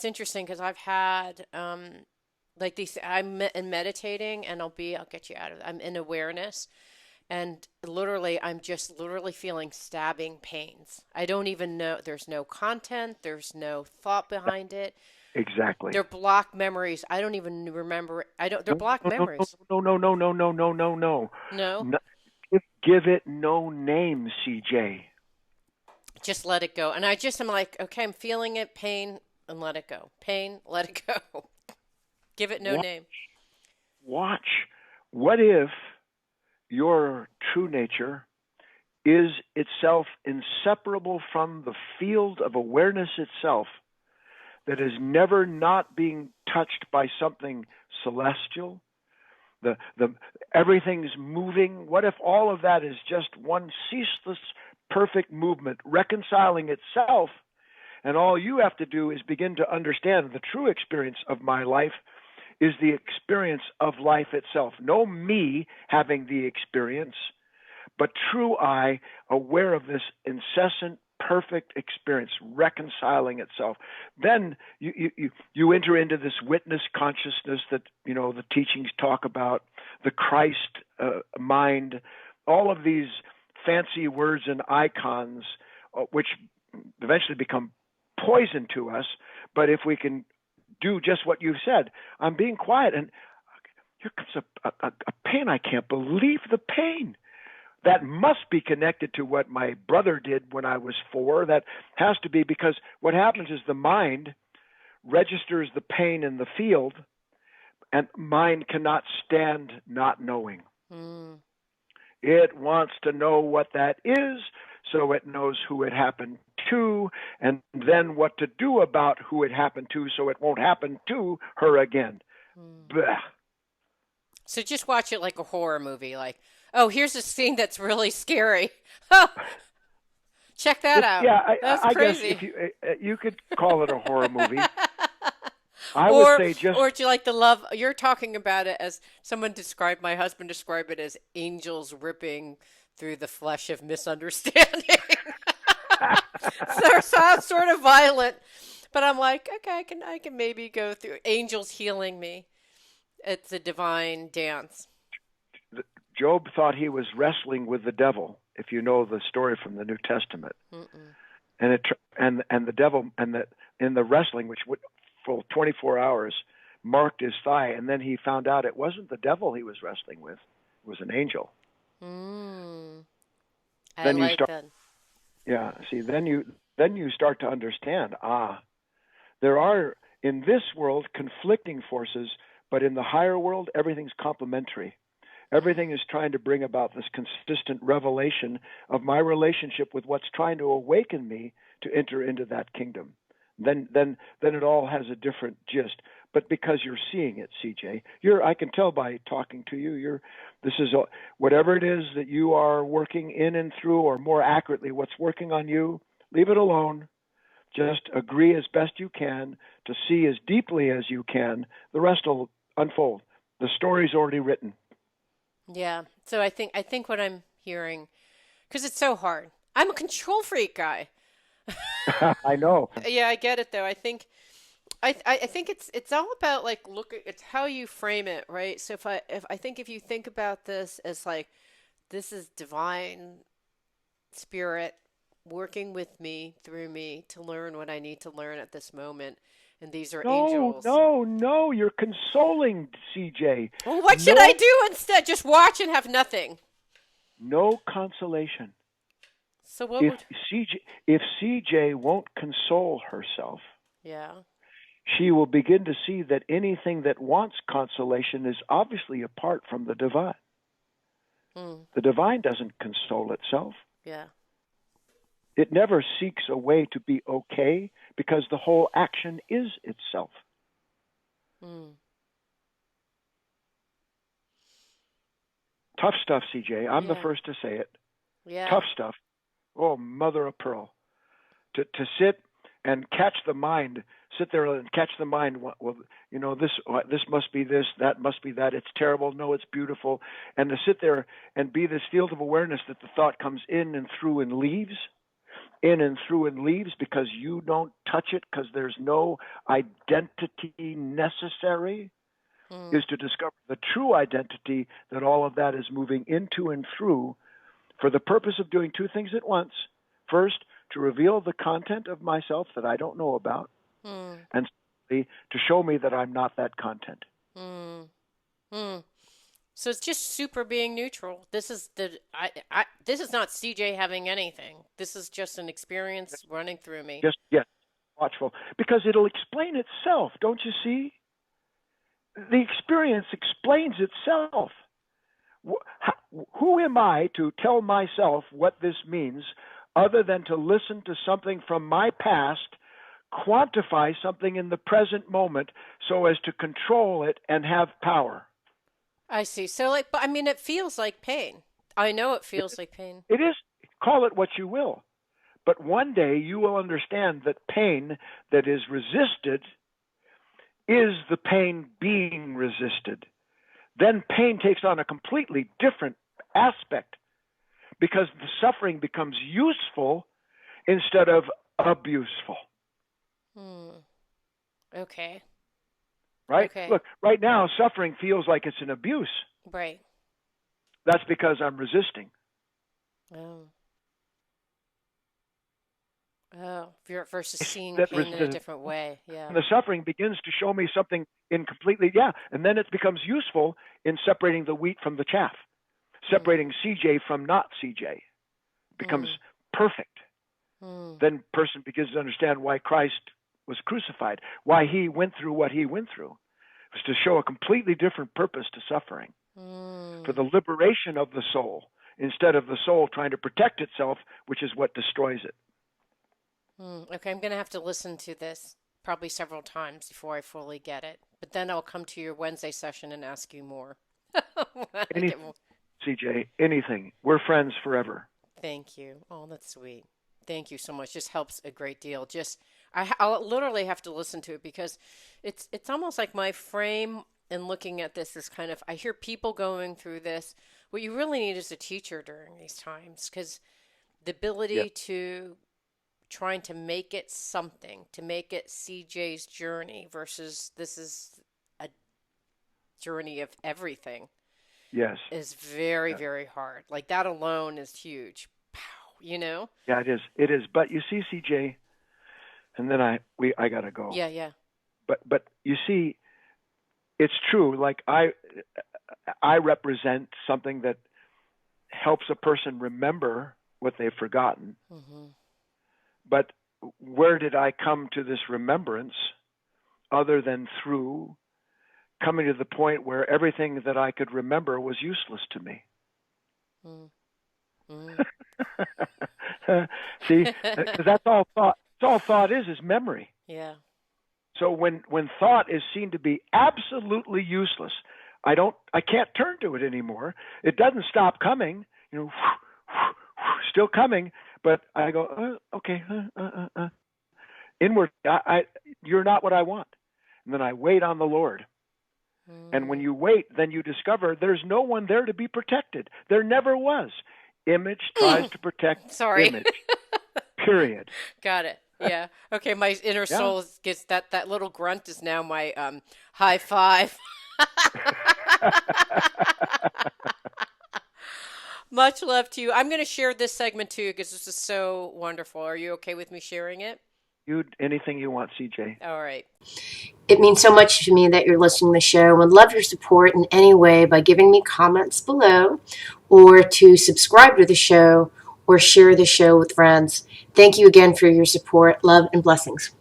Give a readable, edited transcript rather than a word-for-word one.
it's interesting because I've had like these. In meditating, and I'll get you out of it. I'm in awareness, and literally, I'm just literally feeling stabbing pains. I don't even know. There's no content. There's no thought behind it. Exactly. They're blocked memories. I don't even remember. I don't. They're No, blocked no, no, no, memories. no, no, no, no, no, no, no, no. No, No, give it no name, CJ. just let it go. And I just am like, okay, I'm feeling it, pain, and let it go. Pain, let it go. Give it no Watch, name. watch. What if your true nature is itself inseparable from the field of awareness itself, that is never not being touched by something celestial? The everything's moving. What if all of that is just one ceaseless perfect movement reconciling itself, and all you have to do is begin to understand the true experience of my life is the experience of life itself. No me having the experience, but true I, aware of this incessant, perfect experience, reconciling itself. Then you enter into this witness consciousness that the teachings talk about, the Christ mind, all of these fancy words and icons, which eventually become poison to us. But if we can do just what you've said, I'm being quiet, and here comes a pain. I can't believe the pain. That must be connected to what my brother did when I was 4. That has to be, because what happens is the mind registers the pain in the field, and mind cannot stand not knowing. Mm. It wants to know what that is, so it knows who it happened to, and then what to do about who it happened to, so it won't happen to her again. Mm. Blech. So just watch it like a horror movie. Like, oh, here's a scene that's really scary. Oh, check that out. Yeah, That's I guess crazy. if you could call it a horror movie. I would or say just or do you like the love? You're talking about it as someone described. My husband described it as angels ripping through the flesh of misunderstanding. So it sounds sort of violent, but I'm like, okay, I can maybe go through angels healing me. It's a divine dance. Job thought he was wrestling with the devil. If you know the story from the New Testament, Mm-mm. and the devil, and that in the wrestling, which would for 24 hours, marked his thigh, and then he found out it wasn't the devil he was wrestling with; it was an angel. Mm. I Then you like start, that. yeah. See, then you start to understand. There are in this world conflicting forces, but in the higher world, everything's complementary. Mm. Everything is trying to bring about this consistent revelation of my relationship with what's trying to awaken me to enter into that kingdom. Then it all has a different gist. But because you're seeing it, CJ, I can tell by talking to you, this is whatever it is that you are working in and through, or more accurately, what's working on you. Leave it alone. Just agree as best you can to see as deeply as you can. The rest will unfold. The story's already written. Yeah. So I think what I'm hearing, because it's so hard. I'm a control freak guy. I know. Yeah, I get it though. I think it's all about like look. It's how you frame it, right? So if you think about this as like this is divine spirit working with me through me to learn what I need to learn at this moment, and these are No, angels. no, no. You're consoling, CJ. Well, what should I No, do instead? Just watch and have nothing. no consolation. So what If would? CJ won't console herself, Yeah. she will begin to see that anything that wants consolation is obviously apart from the divine. Mm, The divine doesn't console itself. yeah. It never seeks a way to be okay, because the whole action is itself. Mm, Tough stuff, CJ. I'm the yeah. first to say it. Yeah. Tough stuff. Oh, mother of pearl. To sit and catch the mind, sit there and catch the mind. Well, this must be this, that must be that. It's terrible. No, it's beautiful. And to sit there and be this field of awareness that the thought comes in and through and leaves, in and through and leaves because you don't touch it because there's no identity necessary, Hmm. is to discover the true identity that all of that is moving into and through for the purpose of doing two things at once. First, to reveal the content of myself that I don't know about, Hmm. and secondly, to show me that I'm not that content. Hmm. Hmm. So it's just super being neutral. This is not CJ having anything. This is just an experience running through me. Just, yes, watchful. Because it'll explain itself, don't you see? The experience explains itself. Who am I to tell myself what this means other than to listen to something from my past, quantify something in the present moment so as to control it and have power? I see. So like, but I mean, it feels like pain. I know it It, feels like pain. it is, call it what you will. But one day you will understand that pain that is resisted is the pain being resisted. Then pain takes on a completely different aspect because the suffering becomes useful instead of abuseful. Hmm. Okay. Right? Okay. Look, right now, suffering feels like it's an abuse. Right. That's because I'm resisting. Oh. Oh. Versus seeing That pain in a different way. Yeah. the suffering begins to show me something in completely, yeah, and then it becomes useful in separating the wheat from the chaff, Hmm. separating CJ from not CJ. It becomes Hmm. perfect. Hmm. Then person begins to understand why Christ was crucified, why he went through what he went through. It was to show a completely different purpose to suffering, for Hmm. the liberation of the soul, instead of the soul trying to protect itself, which is what destroys it. Hmm. Okay, I'm gonna have to listen to this probably several times before I fully get it. But then I'll come to your Wednesday session and ask you more. When I get Anything, more. CJ, anything. We're friends forever. Thank you. Oh, that's sweet. Thank you so much. Just helps a great deal. I'll literally have to listen to it because it's almost like my frame in looking at this is kind of I hear people going through this. What you really need is a teacher during these times because the Yes. ability to trying to make it something, to make it CJ's journey versus this is a journey of everything Yes. is very, Yeah. very hard. Like that alone is huge. Pow, you know? Yeah, it is. It is. But you see, CJ, and then I gotta go. Yeah, yeah. But you see, it's true. Like I represent something that helps a person remember what they've forgotten. Hmm. But where did I come to this remembrance other than through coming to the point where everything that I could remember was useless to me? Mm-hmm. See, because that's all thought. That's all thought is memory. Yeah. So when thought is seen to be absolutely useless, I can't turn to it anymore. It doesn't stop coming, still coming, but I go, okay, inward. You're not what I want, and then I wait on the Lord. And when Mm. you wait, then you discover there's no one there to be protected. There never was. Image tries to protect Sorry. image. Period. Got it. Yeah. Okay, my inner Yeah. soul gets that little grunt is now my high five. Much love to you. I'm going to share this segment too because this is so wonderful. Are you okay with me sharing it? You anything you want, CJ. All right. It means so much to me that you're listening to the show. Would love your support in any way by giving me comments below or to subscribe to the show or share the show with friends. Thank you again for your support. Love and blessings.